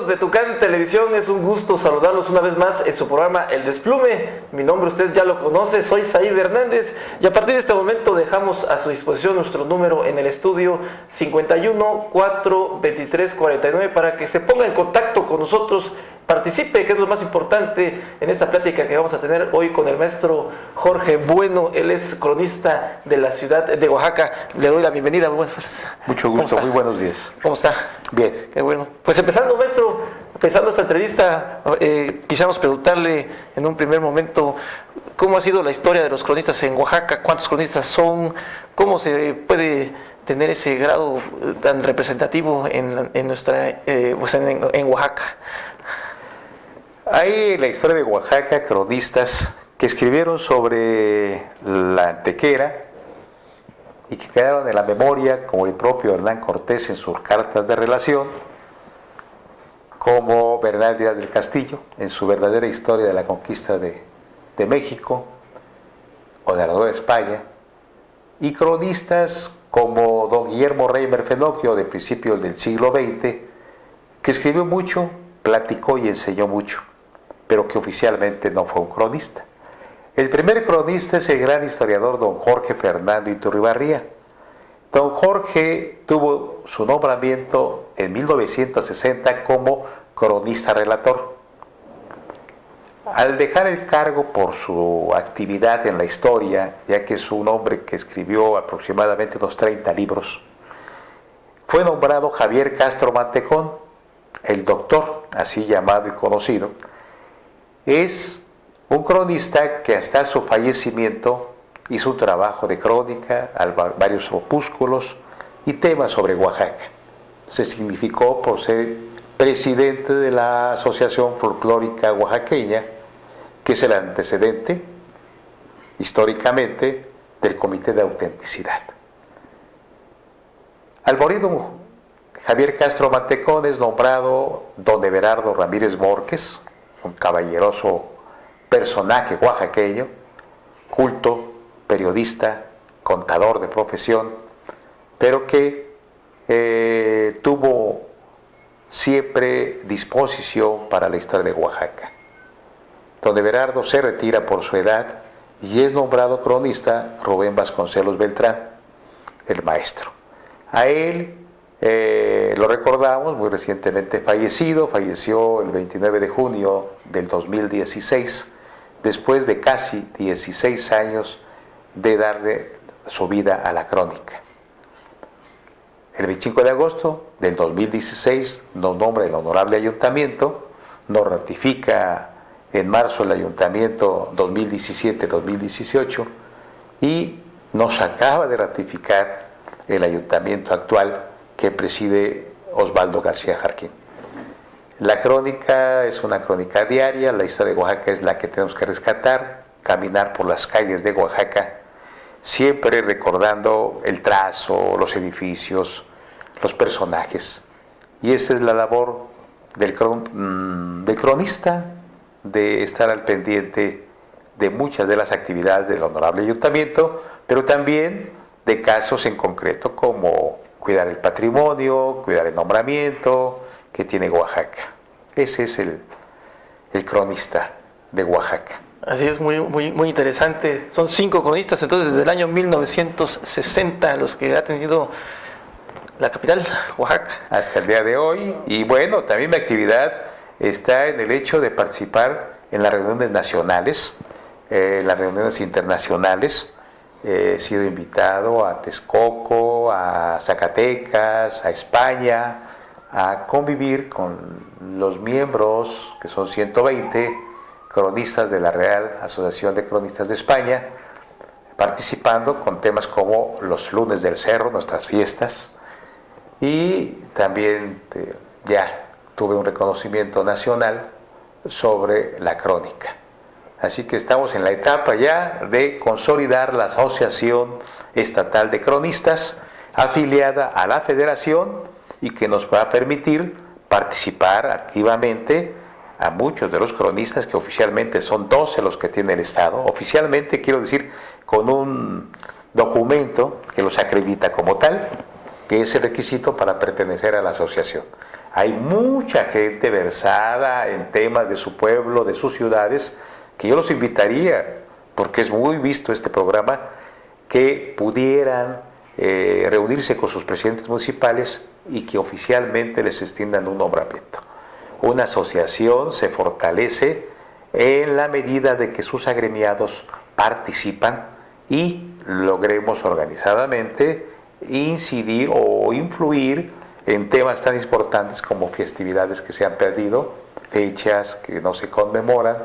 amigos de Tucán Televisión, es un gusto saludarlos una vez más en su programa El Desplume. Mi nombre usted ya lo conoce, soy Said Hernández y a partir de este momento dejamos a su disposición nuestro número en el estudio 51 4 23 49 para que se ponga en contacto con nosotros, participe, que es lo más importante en esta plática que vamos a tener hoy con el maestro Jorge Bueno. Él es cronista de la ciudad de Oaxaca. Le doy la bienvenida. Mucho gusto, muy buenos días. ¿Cómo está? Bien. Qué bueno. Pues empezando, maestro, empezando esta entrevista, quisiéramos preguntarle en un primer momento cómo ha sido la historia de los cronistas en Oaxaca, cuántos cronistas son, cómo se puede tener ese grado tan representativo en nuestra, en Oaxaca. Hay en la historia de Oaxaca cronistas que escribieron sobre la antequera y que quedaron en la memoria, como el propio Hernán Cortés en sus cartas de relación, como Bernal Díaz del Castillo en su verdadera historia de la conquista de México o de la Nueva España, y cronistas como don Guillermo Reimer Fenoglio de principios del siglo XX, que escribió mucho, platicó y enseñó mucho, pero que oficialmente no fue un cronista. El primer cronista es el gran historiador don Jorge Fernando Iturribarría. Don Jorge tuvo su nombramiento en 1960 como cronista relator. Al dejar el cargo por su actividad en la historia, ya que es un hombre que escribió aproximadamente unos 30 libros, fue nombrado Javier Castro Mantecón, el doctor, así llamado y conocido. Es un cronista que hasta su fallecimiento hizo un trabajo de crónica, varios opúsculos y temas sobre Oaxaca. Se significó por ser presidente de la Asociación Folclórica Oaxaqueña, que es el antecedente, históricamente, del Comité de Autenticidad. Al morir don Javier Castro Mantecón es nombrado don Everardo Ramírez Mórquez, un caballeroso personaje oaxaqueño, culto, periodista, contador de profesión, pero que tuvo siempre disposición para la historia de Oaxaca. Don Everardo se retira por su edad y es nombrado cronista Rubén Vasconcelos Beltrán, el maestro. A él lo recordamos, muy recientemente falleció el 29 de junio del 2016, después de casi 16 años de darle su vida a la crónica. El 25 de agosto del 2016 nos nombra el honorable ayuntamiento, nos ratifica en marzo el ayuntamiento 2017-2018 y nos acaba de ratificar el ayuntamiento actual que preside Osvaldo García Jarquín. La crónica es una crónica diaria, la historia de Oaxaca es la que tenemos que rescatar, caminar por las calles de Oaxaca, siempre recordando el trazo, los edificios, los personajes. Y esta es la labor del cronista, de estar al pendiente de muchas de las actividades del honorable ayuntamiento, pero también de casos en concreto como cuidar el patrimonio, cuidar el nombramiento que tiene Oaxaca. Ese es el cronista de Oaxaca. Así es, muy interesante. Son 5 cronistas, entonces, desde el año 1960, los que ha tenido la capital, Oaxaca. Hasta el día de hoy. Y bueno, también mi actividad está en el hecho de participar en las reuniones nacionales, las reuniones internacionales. He sido invitado a Texcoco, a Zacatecas, a España, a convivir con los miembros, que son 120 cronistas de la Real Asociación de Cronistas de España, participando con temas como los lunes del cerro, nuestras fiestas, y también ya tuve un reconocimiento nacional sobre la crónica. Así que estamos en la etapa ya de consolidar la Asociación Estatal de Cronistas, afiliada a la Federación y que nos va a permitir participar activamente a muchos de los cronistas, que oficialmente son 12 los que tiene el Estado. Oficialmente, quiero decir, con un documento que los acredita como tal, que es el requisito para pertenecer a la asociación. Hay mucha gente versada en temas de su pueblo, de sus ciudades, que yo los invitaría, porque es muy visto este programa, que pudieran reunirse con sus presidentes municipales y que oficialmente les extiendan un nombramiento. Una asociación se fortalece en la medida de que sus agremiados participan y logremos organizadamente incidir o influir en temas tan importantes como festividades que se han perdido, fechas que no se conmemoran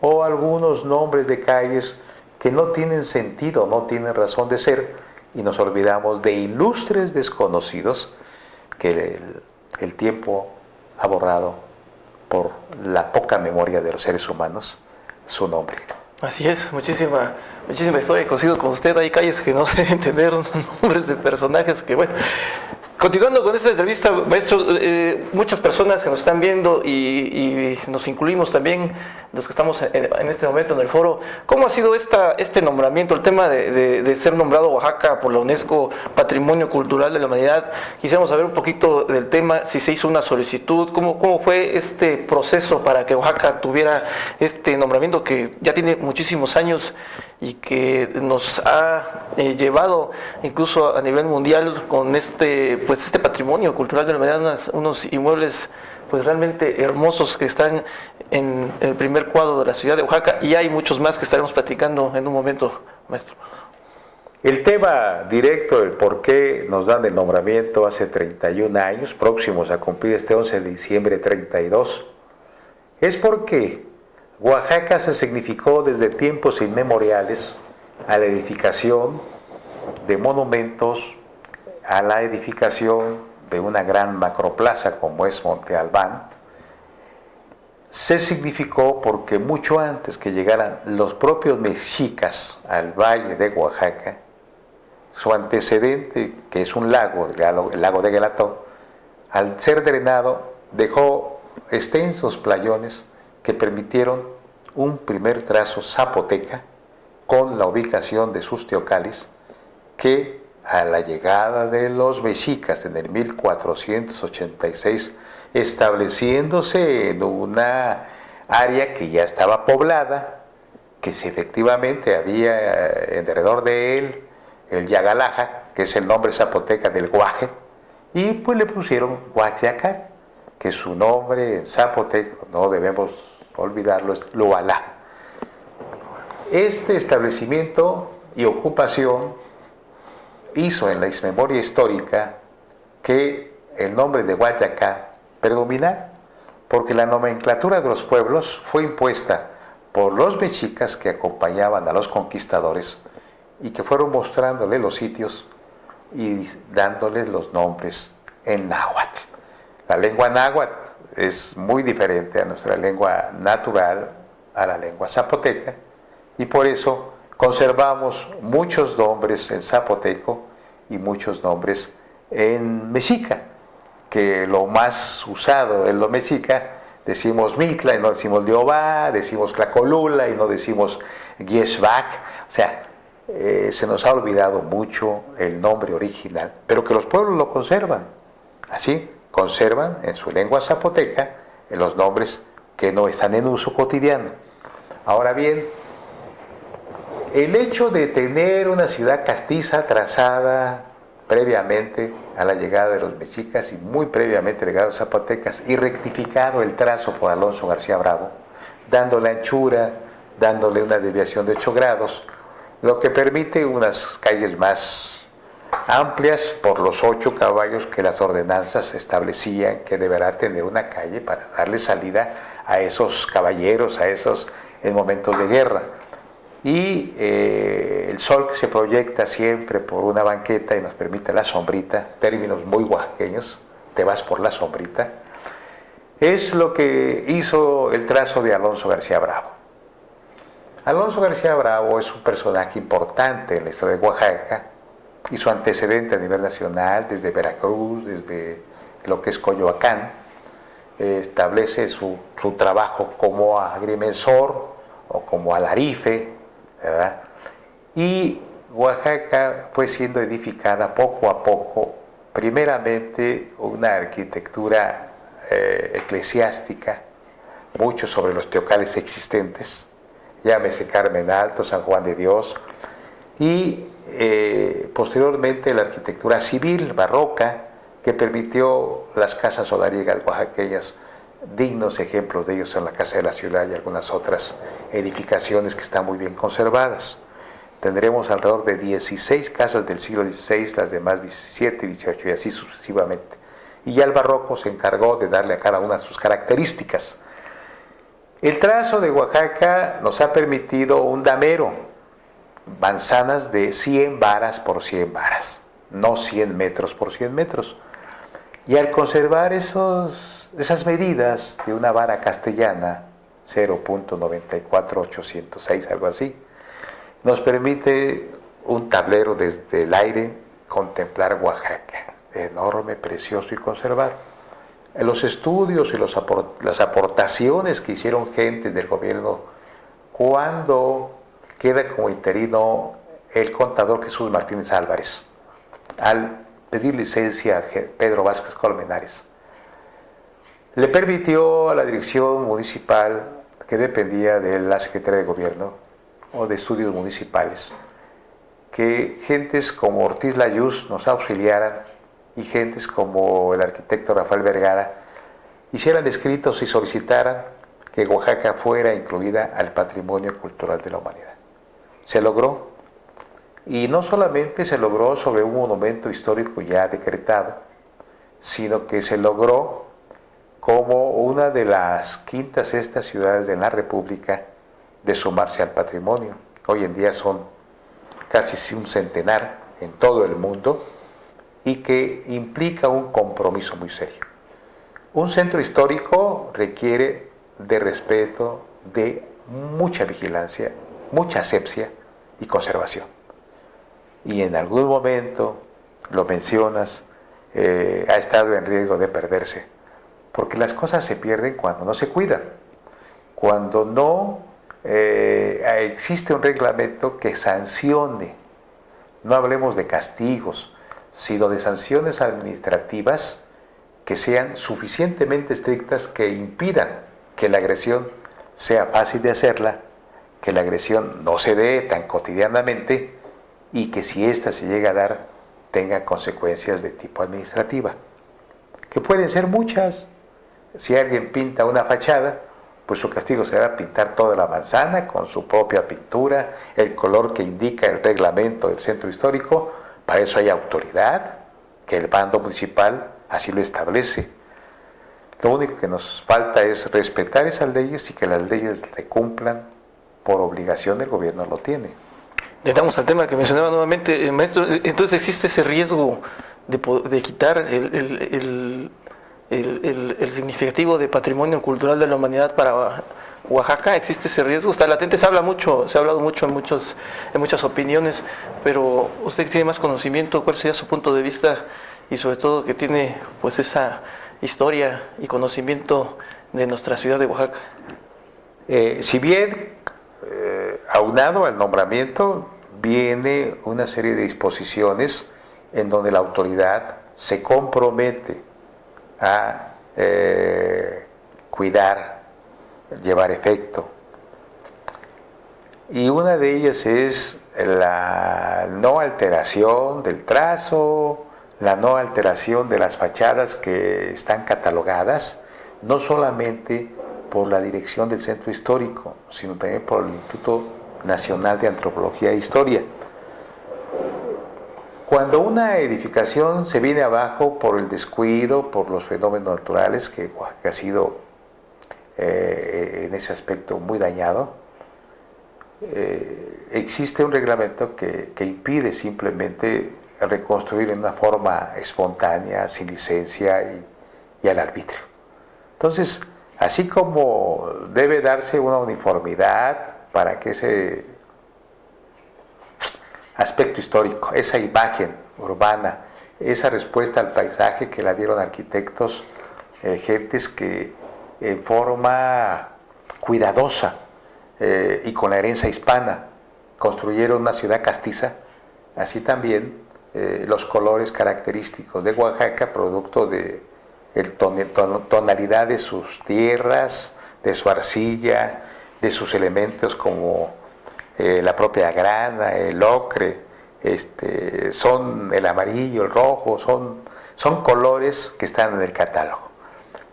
o algunos nombres de calles que no tienen sentido, no tienen razón de ser, y nos olvidamos de ilustres desconocidos que el tiempo ha borrado por la poca memoria de los seres humanos su nombre. Así es, muchísima historia. Coincido con usted, hay calles que no deben tener nombres de personajes que, bueno. Continuando con esta entrevista, maestro, muchas personas que nos están viendo y nos incluimos también, los que estamos en este momento en el foro, ¿cómo ha sido este nombramiento, el tema de ser nombrado Oaxaca por la UNESCO Patrimonio Cultural de la Humanidad? Quisiéramos saber un poquito del tema, si se hizo una solicitud, cómo fue este proceso para que Oaxaca tuviera este nombramiento que ya tiene muchísimos años y que nos ha llevado incluso a nivel mundial con este patrimonio cultural de la humanidad, unos inmuebles pues realmente hermosos que están en el primer cuadro de la ciudad de Oaxaca, y hay muchos más que estaremos platicando en un momento, maestro. El tema directo, el por qué nos dan el nombramiento hace 31 años, próximos a cumplir este 11 de diciembre 32, es porque Oaxaca se significó desde tiempos inmemoriales a la edificación de monumentos, a la edificación de una gran macroplaza como es Monte Albán. Se significó porque mucho antes que llegaran los propios mexicas al valle de Oaxaca, su antecedente, que es un lago, el lago de Guelató, al ser drenado dejó extensos playones que permitieron un primer trazo zapoteca con la ubicación de sus teocalis, que a la llegada de los mexicas en el 1486, estableciéndose en una área que ya estaba poblada, que si efectivamente había alrededor de él el Yagalaja, que es el nombre zapoteca del guaje, y pues le pusieron Huaxiaca, que su nombre en zapoteco, no debemos olvidarlo, es Loalá. Este establecimiento y ocupación hizo en la memoria histórica que el nombre de Huaxiaca predominara, porque la nomenclatura de los pueblos fue impuesta por los mexicas que acompañaban a los conquistadores y que fueron mostrándole los sitios y dándoles los nombres en náhuatl. La lengua náhuatl es muy diferente a nuestra lengua natural, a la lengua zapoteca, y por eso conservamos muchos nombres en zapoteco y muchos nombres en mexica, que lo más usado es lo mexica. Decimos Mitla y no decimos Liobá, decimos Tlacolula y no decimos Giesbac. O sea, se nos ha olvidado mucho el nombre original, pero que los pueblos lo conservan. Así, conservan en su lengua zapoteca los nombres que no están en uso cotidiano. Ahora bien, el hecho de tener una ciudad castiza trazada previamente a la llegada de los mexicas y muy previamente a la llegada de los zapotecas y rectificado el trazo por Alonso García Bravo, dándole anchura, dándole una desviación de 8 grados, lo que permite unas calles más amplias por los 8 caballos que las ordenanzas establecían que deberá tener una calle para darle salida a esos caballeros, a esos en momentos de guerra. Y el sol que se proyecta siempre por una banqueta y nos permite la sombrita, términos muy oaxaqueños, te vas por la sombrita, es lo que hizo el trazo de Alonso García Bravo. Alonso García Bravo es un personaje importante en la historia de Oaxaca y su antecedente a nivel nacional, desde Veracruz, desde lo que es Coyoacán, establece su trabajo como agrimensor o como alarife, ¿verdad? Y Oaxaca fue siendo edificada poco a poco, primeramente una arquitectura eclesiástica, mucho sobre los teocales existentes, llámese Carmen Alto, San Juan de Dios, y posteriormente la arquitectura civil barroca que permitió las casas solariegas oaxaqueñas. Dignos ejemplos de ellos son la Casa de la Ciudad y algunas otras edificaciones que están muy bien conservadas. Tendremos alrededor de 16 casas del siglo XVI, las demás 17, 18 y así sucesivamente. Y ya el barroco se encargó de darle a cada una sus características. El trazo de Oaxaca nos ha permitido un damero, manzanas de 100 varas por 100 varas, no 100 metros por 100 metros. Y al conservar esas medidas de una vara castellana, 0.94806, algo así, nos permite un tablero desde el aire contemplar Oaxaca, enorme, precioso y conservado. En los estudios y las aportaciones que hicieron gentes del gobierno, cuando queda como interino el contador Jesús Martínez Álvarez, al pedir licencia a Pedro Vázquez Colmenares, le permitió a la dirección municipal, que dependía de la Secretaría de Gobierno o de Estudios Municipales, que gentes como Ortiz Layuz nos auxiliaran y gentes como el arquitecto Rafael Vergara hicieran escritos y solicitaran que Oaxaca fuera incluida al patrimonio cultural de la humanidad. Se logró, y no solamente se logró sobre un monumento histórico ya decretado, sino que se logró como una de las quintas sextas ciudades de la República de sumarse al patrimonio. Hoy en día son casi un centenar en todo el mundo y que implica un compromiso muy serio. Un centro histórico requiere de respeto, de mucha vigilancia, mucha asepsia y conservación. Y en algún momento, lo mencionas, ha estado en riesgo de perderse, porque las cosas se pierden cuando no se cuidan, cuando no existe un reglamento que sancione. No hablemos de castigos, sino de sanciones administrativas que sean suficientemente estrictas que impidan que la agresión sea fácil de hacerla, que la agresión no se dé tan cotidianamente y que si ésta se llega a dar tenga consecuencias de tipo administrativa, que pueden ser muchas. Si alguien pinta una fachada, pues su castigo será pintar toda la manzana con su propia pintura, el color que indica el reglamento del centro histórico. Para eso hay autoridad, que el bando municipal así lo establece. Lo único que nos falta es respetar esas leyes y que las leyes se cumplan por obligación. El gobierno lo tiene. Le damos al tema que mencionaba nuevamente, maestro. Entonces existe ese riesgo de quitar el significativo de patrimonio cultural de la humanidad para Oaxaca. Existe ese riesgo, está latente, se ha hablado mucho en muchas opiniones, pero usted tiene más conocimiento. ¿Cuál sería su punto de vista? Y sobre todo que tiene pues esa historia y conocimiento de nuestra ciudad de Oaxaca. Si bien aunado al nombramiento viene una serie de disposiciones en donde la autoridad se compromete a cuidar, llevar efecto. Y una de ellas es la no alteración del trazo, la no alteración de las fachadas que están catalogadas, no solamente por la dirección del centro histórico, sino también por el Instituto Nacional de Antropología e Historia. Cuando una edificación se viene abajo por el descuido, por los fenómenos naturales, que Oaxaca ha sido en ese aspecto muy dañado, existe un reglamento que impide simplemente reconstruir en una forma espontánea, sin licencia y al arbitrio. Entonces, así como debe darse una uniformidad para que ese aspecto histórico, esa imagen urbana, esa respuesta al paisaje que la dieron arquitectos, gentes que en forma cuidadosa y con la herencia hispana construyeron una ciudad castiza, así también los colores característicos de Oaxaca, producto de tonalidad de sus tierras, de su arcilla, de sus elementos como la propia grana, el ocre, son el amarillo, el rojo, son colores que están en el catálogo.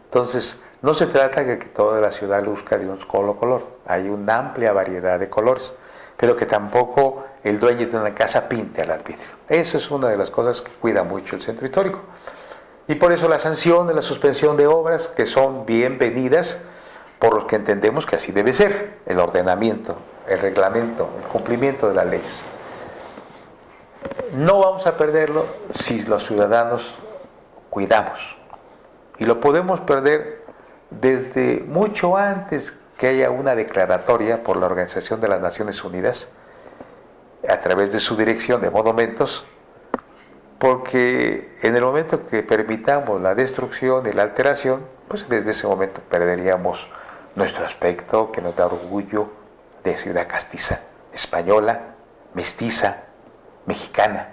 Entonces, no se trata de que toda la ciudad luzca de un solo color, hay una amplia variedad de colores, pero que tampoco el dueño de una casa pinte al arbitrio. Eso es una de las cosas que cuida mucho el centro histórico. Y por eso la sanción de la suspensión de obras, que son bienvenidas por los que entendemos que así debe ser, el ordenamiento, el reglamento, el cumplimiento de las leyes. No vamos a perderlo si los ciudadanos cuidamos. Y lo podemos perder desde mucho antes que haya una declaratoria por la Organización de las Naciones Unidas, a través de su dirección de monumentos, porque en el momento que permitamos la destrucción y la alteración, pues desde ese momento perderíamos nuestro aspecto que nos da orgullo de ciudad castiza, española, mestiza, mexicana,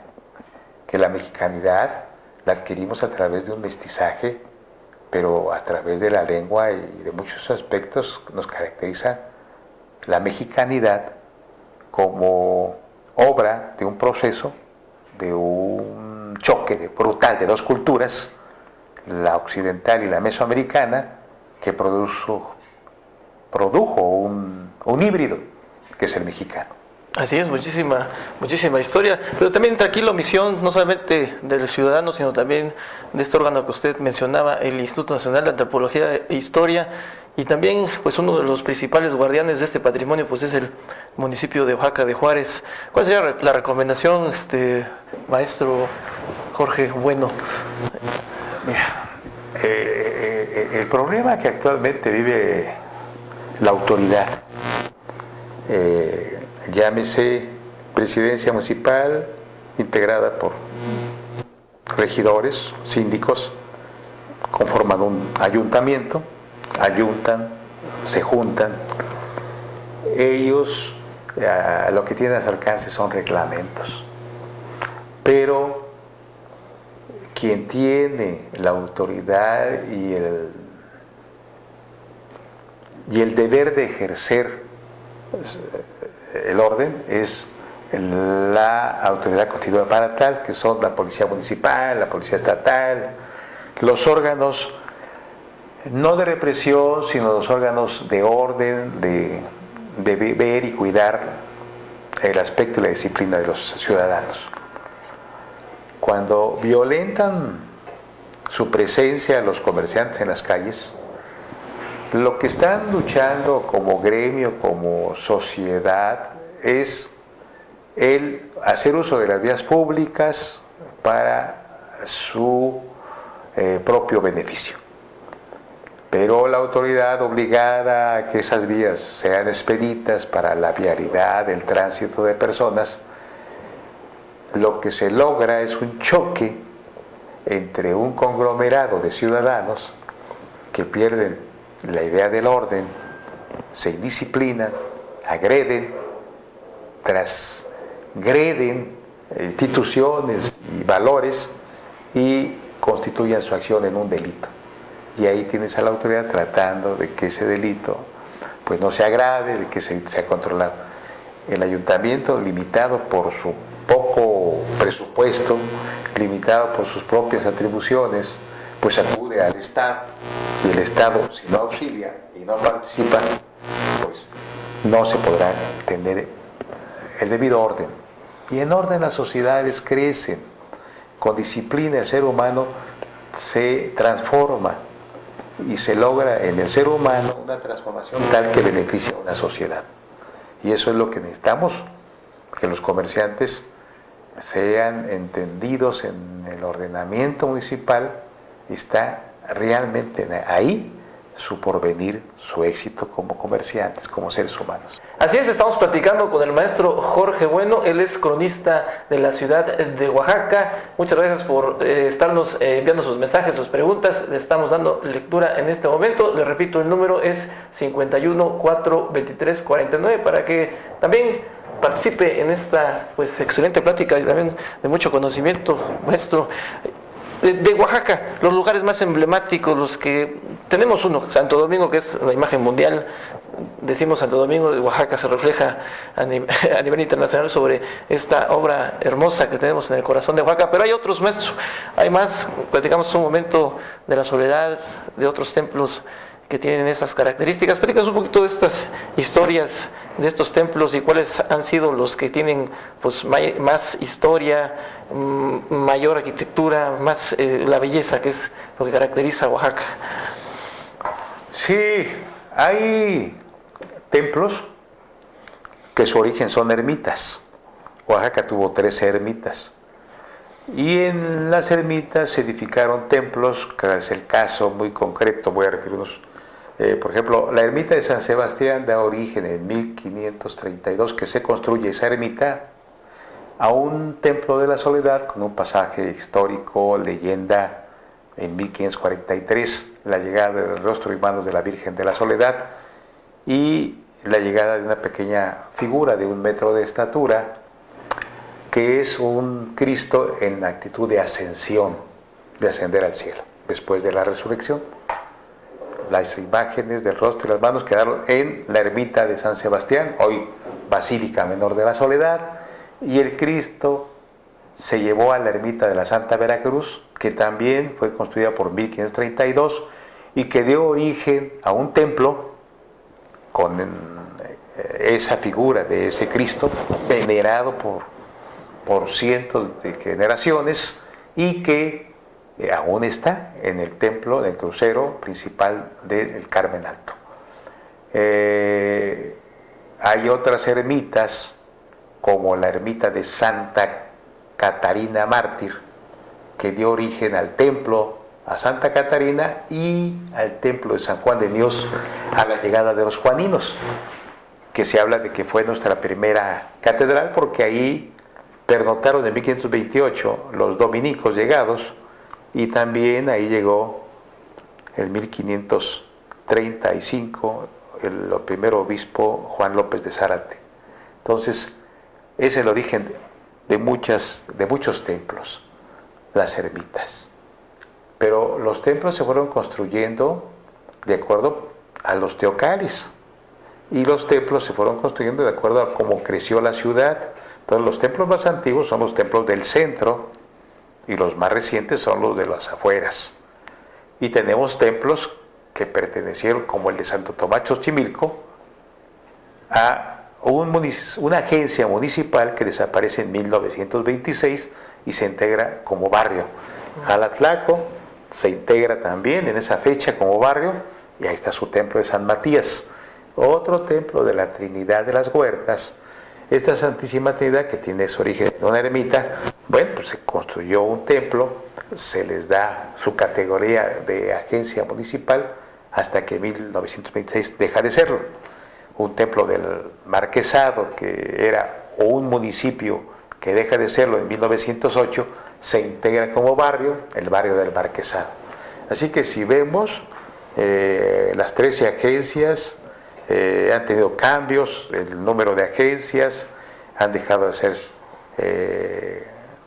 que la mexicanidad la adquirimos a través de un mestizaje, pero a través de la lengua y de muchos aspectos nos caracteriza la mexicanidad como obra de un proceso, de un choque brutal de dos culturas, la occidental y la mesoamericana, que produjo un híbrido, que es el mexicano. Así es, muchísima historia, pero también entra aquí la omisión no solamente del ciudadano, sino también de este órgano que usted mencionaba, el Instituto Nacional de Antropología e Historia, y también pues uno de los principales guardianes de este patrimonio pues es el municipio de Oaxaca de Juárez. ¿Cuál sería la recomendación, maestro Jorge Bueno? Mira, el problema que actualmente vive la autoridad, llámese presidencia municipal integrada por regidores, síndicos, conforman un ayuntamiento, se juntan. Ellos lo que tienen a su alcance son reglamentos, pero quien tiene la autoridad y el deber de ejercer el orden es la autoridad constituida para tal, que son la policía municipal, la policía estatal, los órganos no de represión, sino los órganos de orden, de ver y cuidar el aspecto y la disciplina de los ciudadanos. Cuando violentan su presencia los comerciantes en las calles, lo que están luchando como gremio, como sociedad, es el hacer uso de las vías públicas para su propio beneficio. Pero la autoridad, obligada a que esas vías sean expeditas para la vialidad, el tránsito de personas, lo que se logra es un choque entre un conglomerado de ciudadanos que pierden la idea del orden, se indisciplinan, agreden, transgreden instituciones y valores y constituyen su acción en un delito. Y ahí tienes a la autoridad tratando de que ese delito pues no se agrave, de que sea controlado. El ayuntamiento, limitado por su poco presupuesto, limitado por sus propias atribuciones, pues acude al Estado, y el Estado, si no auxilia y no participa, pues no se podrá tener el debido orden. Y en orden las sociedades crecen, con disciplina el ser humano se transforma y se logra en el ser humano una transformación tal que beneficia a una sociedad. Y eso es lo que necesitamos, que los comerciantes sean entendidos en el ordenamiento municipal. Está realmente ahí su porvenir, su éxito como comerciantes, como seres humanos. Así es, estamos platicando con el maestro Jorge Bueno, él es cronista de la ciudad de Oaxaca. Muchas gracias por estarnos enviando sus mensajes, sus preguntas. Le estamos dando lectura en este momento. Le repito, el número es 51-423-49 para que también participe en esta pues excelente plática y también de mucho conocimiento, maestro. de Oaxaca, los lugares más emblemáticos, los que tenemos uno, Santo Domingo, que es la imagen mundial. Decimos Santo Domingo de Oaxaca, se refleja a nivel internacional sobre esta obra hermosa que tenemos en el corazón de Oaxaca, pero hay otros más, hay más. Platicamos un momento de la soledad, de otros templos que tienen esas características. Platícanos un poquito de estas historias de estos templos y cuáles han sido los que tienen pues más historia, mayor arquitectura, más la belleza, que es lo que caracteriza a Oaxaca. Sí, hay templos que su origen son ermitas. Oaxaca tuvo 13 ermitas. Y en las ermitas se edificaron templos, que es el caso muy concreto, voy a referirnos. Por ejemplo, la ermita de San Sebastián da origen en 1532, que se construye esa ermita, a un templo de la soledad con un pasaje histórico, leyenda, en 1543, la llegada del rostro y manos de la Virgen de la Soledad y la llegada de una pequeña figura de 1 metro de estatura, que es un Cristo en actitud de ascensión, de ascender al cielo, después de la resurrección. Las imágenes del rostro y las manos quedaron en la ermita de San Sebastián, hoy Basílica Menor de la Soledad, y el Cristo se llevó a la ermita de la Santa Veracruz, que también fue construida por 1532 y que dio origen a un templo con esa figura de ese Cristo venerado por cientos de generaciones y que aún está en el templo del crucero principal del Carmen Alto. Hay otras ermitas, como la ermita de Santa Catarina Mártir, que dio origen al templo, a Santa Catarina, y al templo de San Juan de Dios a la llegada de los juaninos, que se habla de que fue nuestra primera catedral, porque ahí pernotaron en 1528 los dominicos llegados, y también ahí llegó en 1535 el primer obispo Juan López de Zárate. Entonces, es el origen de muchos templos, las ermitas. Pero los templos se fueron construyendo de acuerdo a los teocalis, y los templos se fueron construyendo de acuerdo a cómo creció la ciudad. Entonces, los templos más antiguos son los templos del centro y los más recientes son los de las afueras. Y tenemos templos que pertenecieron, como el de Santo Tomás Xochimilco, a una agencia municipal que desaparece en 1926 y se integra como barrio. Jalatlaco se integra también en esa fecha como barrio, y ahí está su templo de San Matías. Otro templo de la Trinidad de las Huertas, esta Santísima Trinidad, que tiene su origen en una ermita. Bueno, pues se construyó un templo, se les da su categoría de agencia municipal hasta que en 1926 deja de serlo. Un templo del Marquesado, que era un municipio que deja de serlo en 1908, se integra como barrio, el barrio del Marquesado. Así que si vemos, las 13 agencias han tenido cambios, el número de agencias, han dejado de ser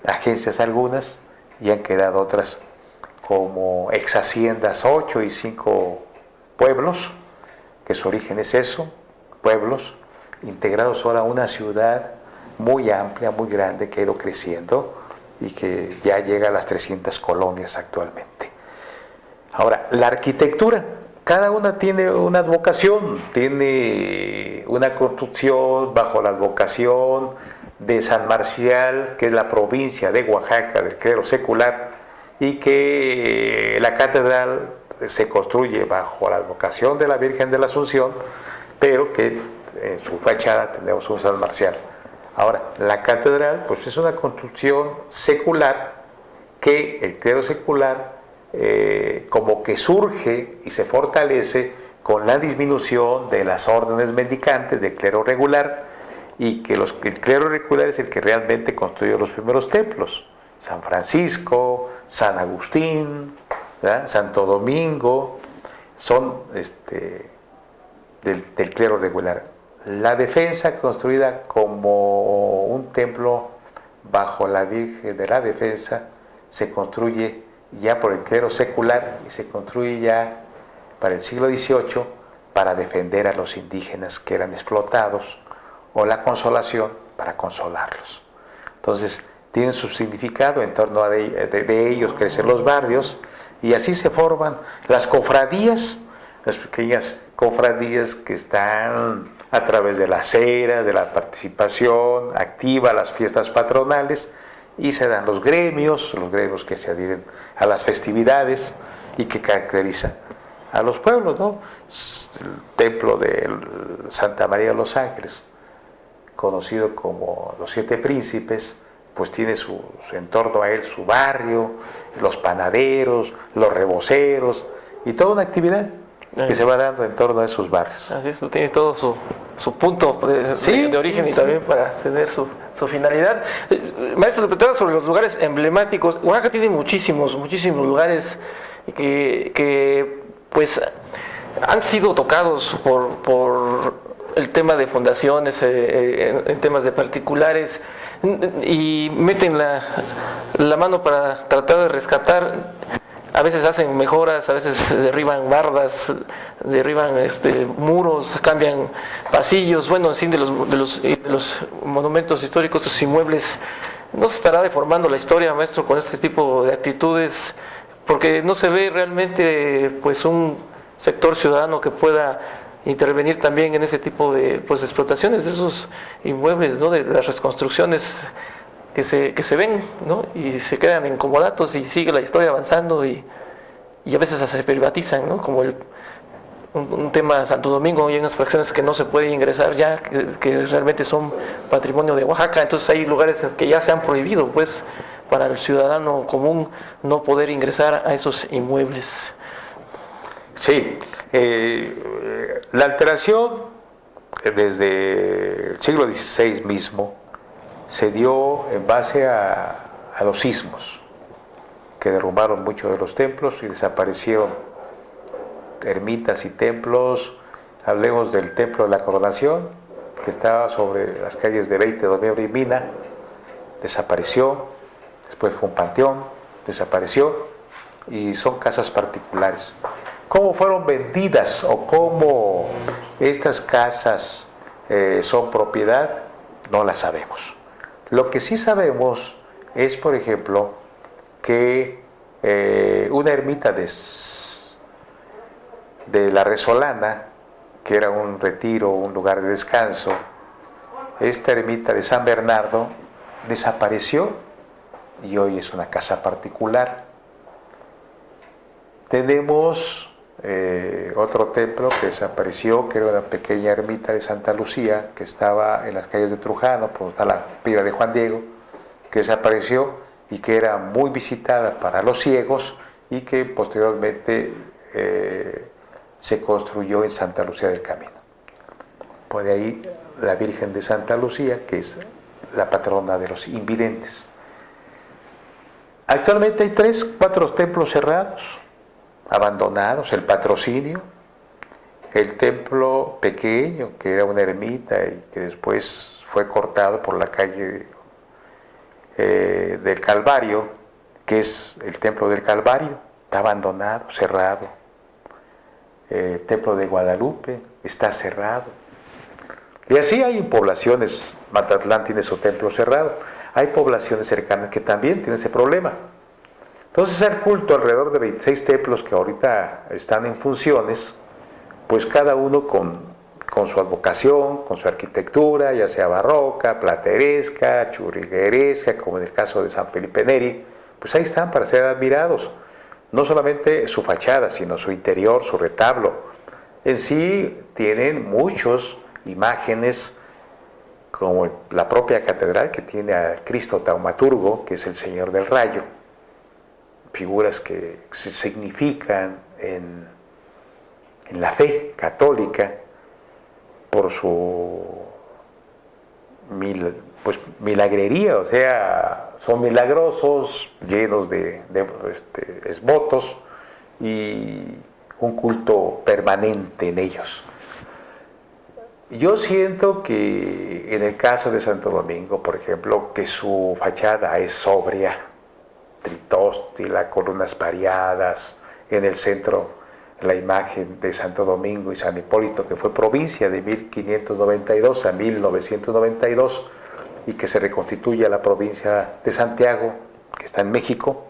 agencias algunas y han quedado otras como ex haciendas, 8 y 5 pueblos, que su origen es eso, pueblos integrados ahora a una ciudad muy amplia, muy grande, que ha ido creciendo y que ya llega a las 300 colonias actualmente. Ahora, la arquitectura, cada una tiene una advocación, tiene una construcción bajo la advocación de San Marcial, que es la provincia de Oaxaca del clero secular, y que la catedral se construye bajo la advocación de la Virgen de la Asunción, pero que en su fachada tenemos un San Marcial. Ahora, la catedral pues es una construcción secular que el clero secular como que surge y se fortalece con la disminución de las órdenes mendicantes del clero regular, y que el clero regular es el que realmente construyó los primeros templos: San Francisco, San Agustín, ¿verdad? Santo Domingo, son del clero regular. La defensa, construida como un templo bajo la Virgen de la Defensa, se construye ya por el clero secular y se construye ya para el siglo XVIII para defender a los indígenas que eran explotados, o la Consolación para consolarlos. Entonces tienen su significado, en torno de ellos crecen los barrios y así se forman las cofradías, las pequeñas cofradías que están a través de la cera, de la participación activa, las fiestas patronales, y se dan los gremios que se adhieren a las festividades y que caracterizan a los pueblos, ¿no? El templo de Santa María de los Ángeles, conocido como los Siete Príncipes, pues tiene en torno a él su barrio, los panaderos, los reboceros y toda una actividad que se va dando en torno a esos barrios. Así es, tiene todo su punto de origen y también para tener su finalidad. Maestro, le preguntaba sobre los lugares emblemáticos. Oaxaca tiene muchísimos lugares que pues han sido tocados por el tema de fundaciones, en temas de particulares, y meten la mano para tratar de rescatar. A veces hacen mejoras, a veces derriban bardas, derriban muros, cambian pasillos, bueno, en fin, de los monumentos históricos, estos inmuebles. ¿No se estará deformando la historia, maestro, con este tipo de actitudes? Porque no se ve realmente pues un sector ciudadano que pueda intervenir también en ese tipo de pues explotaciones de esos inmuebles, ¿no? De las reconstrucciones que se ven, ¿no? Y se quedan en comodatos y sigue la historia avanzando y a veces se privatizan, ¿no? Como un tema Santo Domingo, hay unas fracciones que no se puede ingresar ya, que realmente son patrimonio de Oaxaca. Entonces hay lugares que ya se han prohibido, pues, para el ciudadano común no poder ingresar a esos inmuebles. Sí, la alteración desde el siglo XVI mismo se dio en base a los sismos que derrumbaron muchos de los templos y desaparecieron ermitas y templos. Hablemos del templo de la Coronación, que estaba sobre las calles de 20 de noviembre y Mina, desapareció. Después fue un panteón, desapareció, y son casas particulares. ¿Cómo fueron vendidas o cómo estas casas son propiedad? No la sabemos. Lo que sí sabemos es, por ejemplo, que una ermita de la Resolana, que era un retiro, un lugar de descanso, esta ermita de San Bernardo desapareció y hoy es una casa particular. Tenemos otro templo que desapareció, que era una pequeña ermita de Santa Lucía, que estaba en las calles de Trujano, por está la pila de Juan Diego, que desapareció y que era muy visitada para los ciegos y que posteriormente se construyó en Santa Lucía del Camino. Por ahí la Virgen de Santa Lucía, que es la patrona de los invidentes. Actualmente hay 3, 4 templos cerrados, abandonados, el Patrocinio, el templo pequeño, que era una ermita y que después fue cortado por la calle del Calvario, que es el templo del Calvario, está abandonado, cerrado. El templo de Guadalupe está cerrado. Y así hay poblaciones, Matatlán tiene su templo cerrado, hay poblaciones cercanas que también tienen ese problema. Entonces el culto, alrededor de 26 templos que ahorita están en funciones, pues cada uno con su advocación, con su arquitectura, ya sea barroca, plateresca, churrigueresca, como en el caso de San Felipe Neri, pues ahí están para ser admirados. No solamente su fachada, sino su interior, su retablo. En sí tienen muchas imágenes, como la propia catedral que tiene a Cristo Taumaturgo, que es el Señor del Rayo, figuras que se significan en la fe católica por su milagrería, o sea, son milagrosos, llenos de votos y un culto permanente en ellos. Yo siento que en el caso de Santo Domingo, por ejemplo, que su fachada es sobria, tritóstila, columnas pareadas, en el centro la imagen de Santo Domingo y San Hipólito, que fue provincia de 1592 a 1992 y que se reconstituye a la provincia de Santiago, que está en México.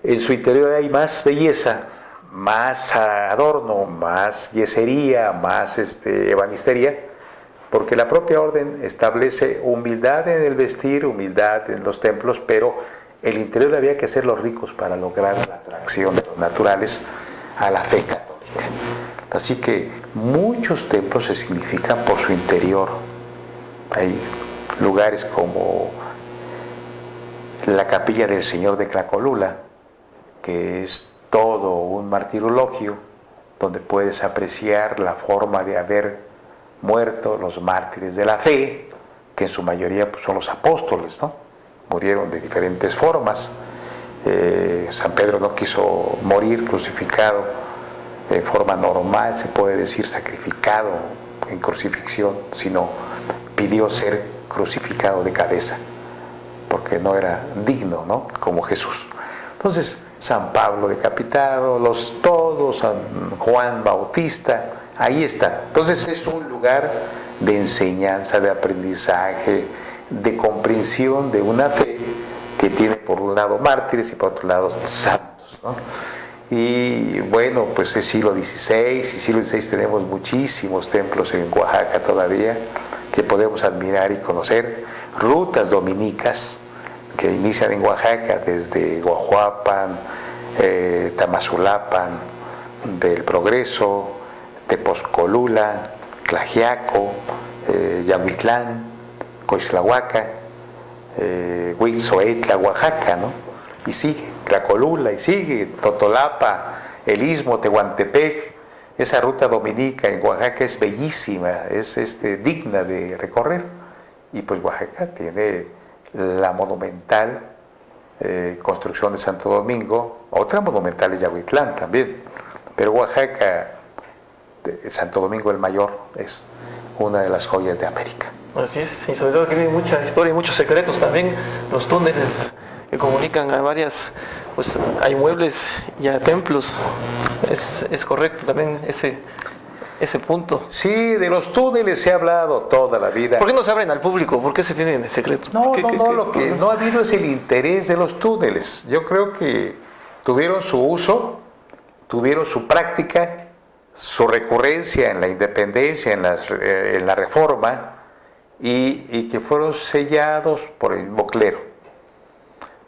En su interior hay más belleza, más adorno, más yesería, más ebanistería, porque la propia orden establece humildad en el vestir, humildad en los templos, pero el interior había que hacerlos ricos para lograr la atracción de los naturales a la fe católica. Así que muchos templos se significan por su interior. Hay lugares como la capilla del Señor de Tlacolula, que es todo un martirologio, donde puedes apreciar la forma de haber muerto los mártires de la fe, que en su mayoría pues, son los apóstoles, ¿no? Murieron de diferentes formas. San Pedro no quiso morir crucificado de forma normal, se puede decir sacrificado en crucifixión, sino pidió ser crucificado de cabeza, porque no era digno, ¿no? Como Jesús. Entonces, San Pablo decapitado, todos, San Juan Bautista, ahí está. Entonces es un lugar de enseñanza, de aprendizaje, de comprensión de una fe que tiene por un lado mártires y por otro lado santos, ¿no? Y bueno, pues es siglo XVI, y siglo XVI tenemos muchísimos templos en Oaxaca todavía que podemos admirar y conocer, rutas dominicas que inician en Oaxaca desde Guajuapan, Tamazulapan, del Progreso, Tepozcolula, Tlaxiaco, Yahuitlán, Coixtlahuaca, Huitzoetla, Oaxaca, ¿no? Y sigue, Tlacolula, y sigue, Totolapa, el Istmo, Tehuantepec. Esa ruta dominica en Oaxaca es bellísima, es digna de recorrer. Y pues Oaxaca tiene la monumental construcción de Santo Domingo, otra monumental es Yahuitlán también, pero Oaxaca, Santo Domingo el Mayor, es una de las joyas de América. Así es, y sobre todo que tiene mucha historia y muchos secretos también, los túneles que comunican a varias, pues hay muebles y a templos, es correcto también ese punto. Sí, de los túneles se ha hablado toda la vida. ¿Por qué no se abren al público? ¿Por qué se tienen en secreto? Lo que no ha habido es el interés de los túneles. Yo creo que tuvieron su uso, tuvieron su práctica, su recurrencia en la independencia, en la reforma, y que fueron sellados por el mismo clero.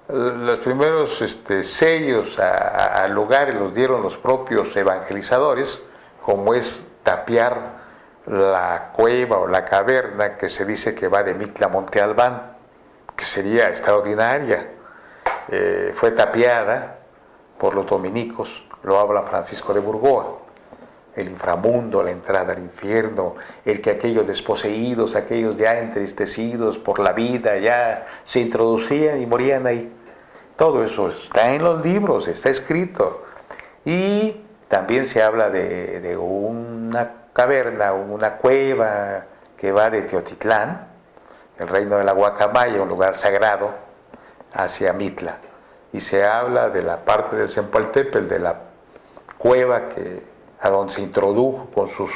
Los primeros sellos a lugares los dieron los propios evangelizadores, como es tapiar la cueva o la caverna que se dice que va de Mitla a Monte Albán, que sería extraordinaria. Fue tapiada por los dominicos, lo habla Francisco de Burgoa. El inframundo, la entrada al infierno, el que aquellos desposeídos, aquellos ya entristecidos por la vida, ya se introducían y morían ahí. Todo eso está en los libros, está escrito. Y también se habla de una caverna, una cueva que va de Teotitlán, el reino de la Guacamaya, un lugar sagrado, hacia Mitla. Y se habla de la parte del Cempaltépetl, de la cueva a donde se introdujo con sus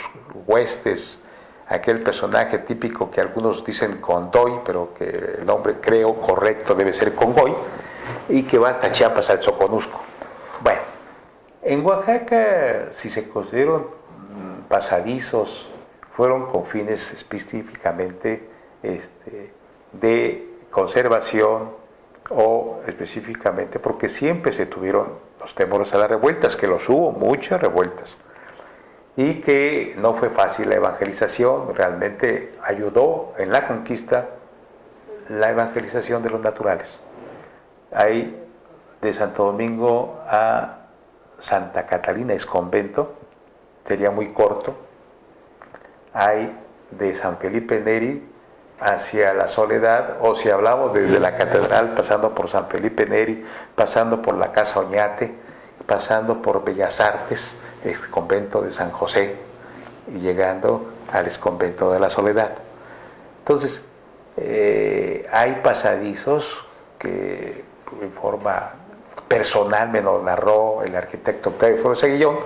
huestes aquel personaje típico que algunos dicen Condoy, pero que el nombre creo correcto debe ser Congoy, y que va hasta Chiapas al Soconusco. Bueno, en Oaxaca, si se construyeron pasadizos, fueron con fines específicamente de conservación o específicamente porque siempre se tuvieron los temores a las revueltas, que los hubo, muchas revueltas, y que no fue fácil la evangelización. Realmente ayudó en la conquista la evangelización de los naturales. Hay de Santo Domingo a Santa Catalina es convento, sería muy corto. Hay de San Felipe Neri hacia la Soledad, o si hablamos desde la catedral, pasando por San Felipe Neri, pasando por la Casa Oñate, pasando por Bellas Artes, el convento de San José, y llegando al exconvento de la Soledad. Entonces, hay pasadizos que en forma personal me lo narró el arquitecto Octavio Flores Seguillón,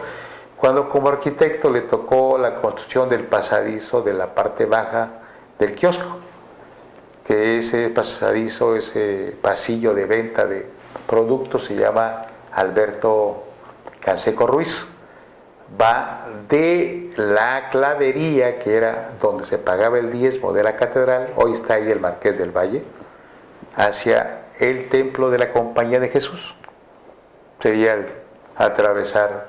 cuando como arquitecto le tocó la construcción del pasadizo de la parte baja del kiosco, que ese pasadizo, ese pasillo de venta de productos se llama Alberto Canseco Ruiz. Va de la clavería, que era donde se pagaba el diezmo de la catedral, hoy está ahí el Marqués del Valle, hacia el templo de la Compañía de Jesús. Sería atravesar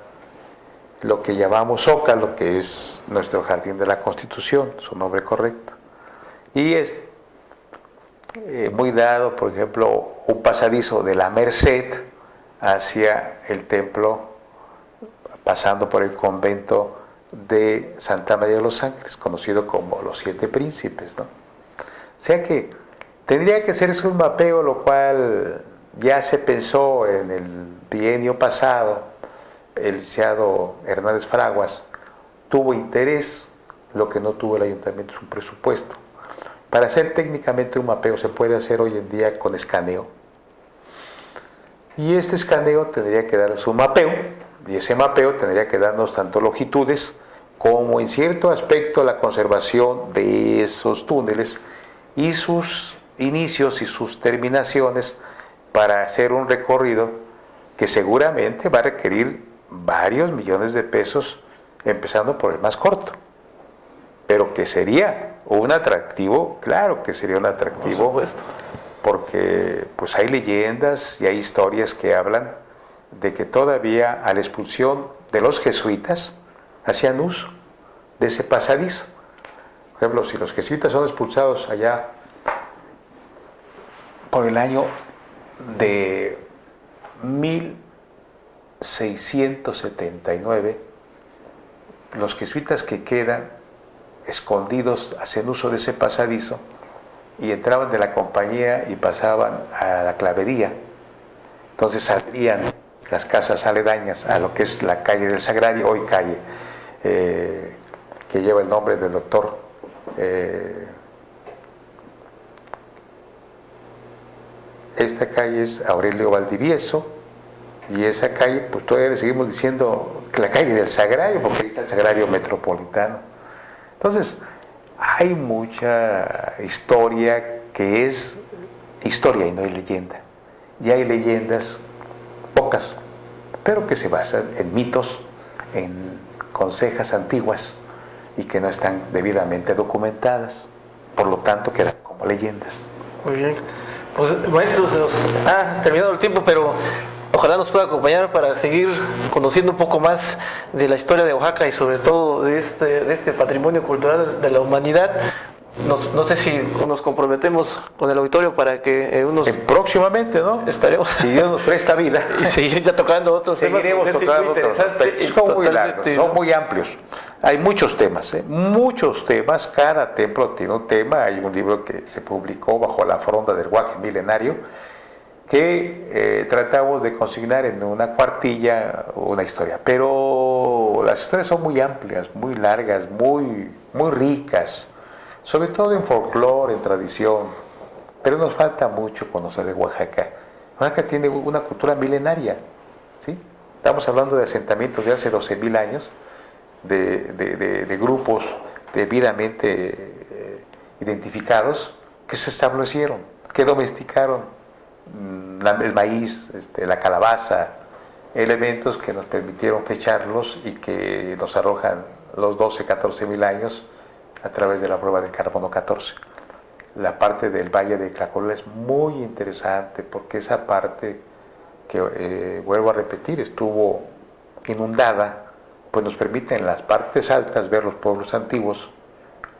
lo que llamamos Zócalo, que es nuestro Jardín de la Constitución, su nombre correcto. Y es muy dado, por ejemplo, un pasadizo de la Merced hacia el templo, pasando por el convento de Santa María de los Ángeles, conocido como los Siete Príncipes, ¿no? O sea que tendría que hacerse un mapeo, lo cual ya se pensó en el bienio pasado. El licenciado Hernández Fraguas tuvo interés, lo que no tuvo el ayuntamiento es un presupuesto. Para hacer técnicamente un mapeo se puede hacer hoy en día con escaneo. Y este escaneo tendría que darles un mapeo, y ese mapeo tendría que darnos tanto longitudes como en cierto aspecto la conservación de esos túneles y sus inicios y sus terminaciones, para hacer un recorrido que seguramente va a requerir varios millones de pesos, empezando por el más corto, pero que sería un atractivo, claro que sería un atractivo, por supuesto, porque pues hay leyendas y hay historias que hablan de que todavía a la expulsión de los jesuitas hacían uso de ese pasadizo. Por ejemplo, si los jesuitas son expulsados allá por el año de 1679, los jesuitas que quedan escondidos hacen uso de ese pasadizo y entraban de la compañía y pasaban a la clavería. Entonces saldrían las casas aledañas a lo que es la calle del Sagrario, hoy calle que lleva el nombre del doctor esta calle es Aurelio Valdivieso, y esa calle pues todavía le seguimos diciendo que la calle del Sagrario, porque ahí está el Sagrario Metropolitano. Entonces hay mucha historia que es historia y no hay leyenda, y hay leyendas pocas, pero que se basan en mitos, en consejas antiguas y que no están debidamente documentadas, por lo tanto quedan como leyendas. Muy bien. Pues maestro, se nos ha terminado el tiempo, pero ojalá nos pueda acompañar para seguir conociendo un poco más de la historia de Oaxaca y sobre todo de este patrimonio cultural de la humanidad. No sé si nos comprometemos con el auditorio para que próximamente, ¿no? Estaremos, si Dios nos presta vida, y seguir ya tocando otros temas. Seguiremos tocando otros aspectos, son muy largos, son muy amplios. Hay muchos temas, muchos temas. Cada templo tiene un tema. Hay un libro que se publicó bajo la fronda del Guaje Milenario que tratamos de consignar en una cuartilla una historia, pero las historias son muy amplias, muy largas, muy ricas, sobre todo en folclore, en tradición, pero nos falta mucho conocer de Oaxaca. Oaxaca tiene una cultura milenaria, ¿sí? Estamos hablando de asentamientos de hace 12,000 años, de grupos debidamente identificados que se establecieron, que domesticaron el maíz, la calabaza, elementos que nos permitieron fecharlos y que nos arrojan los 12,000-14,000 años a través de la prueba del carbono 14. La parte del Valle de Tlacolula es muy interesante porque esa parte que, vuelvo a repetir, estuvo inundada, pues nos permite en las partes altas ver los pueblos antiguos.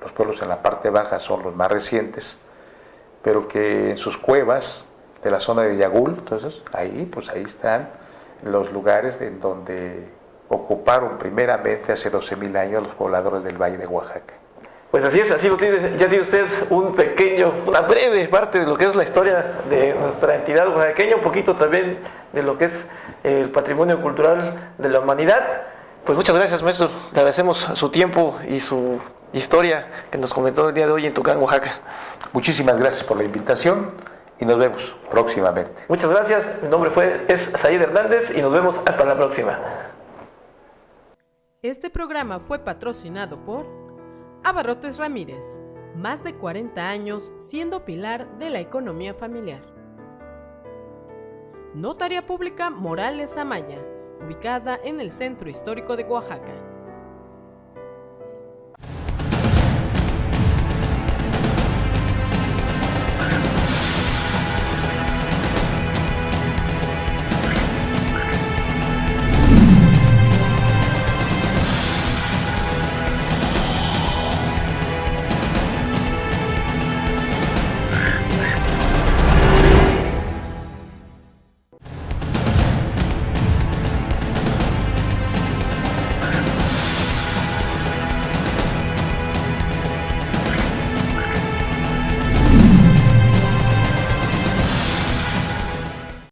Los pueblos en la parte baja son los más recientes, pero que en sus cuevas de la zona de Yagul, entonces ahí están los lugares en donde ocuparon primeramente hace 12,000 años los pobladores del Valle de Oaxaca. Pues así es, así lo tiene, ya tiene usted una breve parte de lo que es la historia de nuestra entidad oaxaqueña, un poquito también de lo que es el patrimonio cultural de la humanidad. Pues muchas gracias, maestro, le agradecemos su tiempo y su historia que nos comentó el día de hoy en Tucán, Oaxaca. Muchísimas gracias por la invitación y nos vemos próximamente. Muchas gracias, mi nombre es Said Hernández y nos vemos hasta la próxima. Este programa fue patrocinado por Abarrotes Ramírez, más de 40 años siendo pilar de la economía familiar. Notaría Pública Morales Amaya, ubicada en el Centro Histórico de Oaxaca.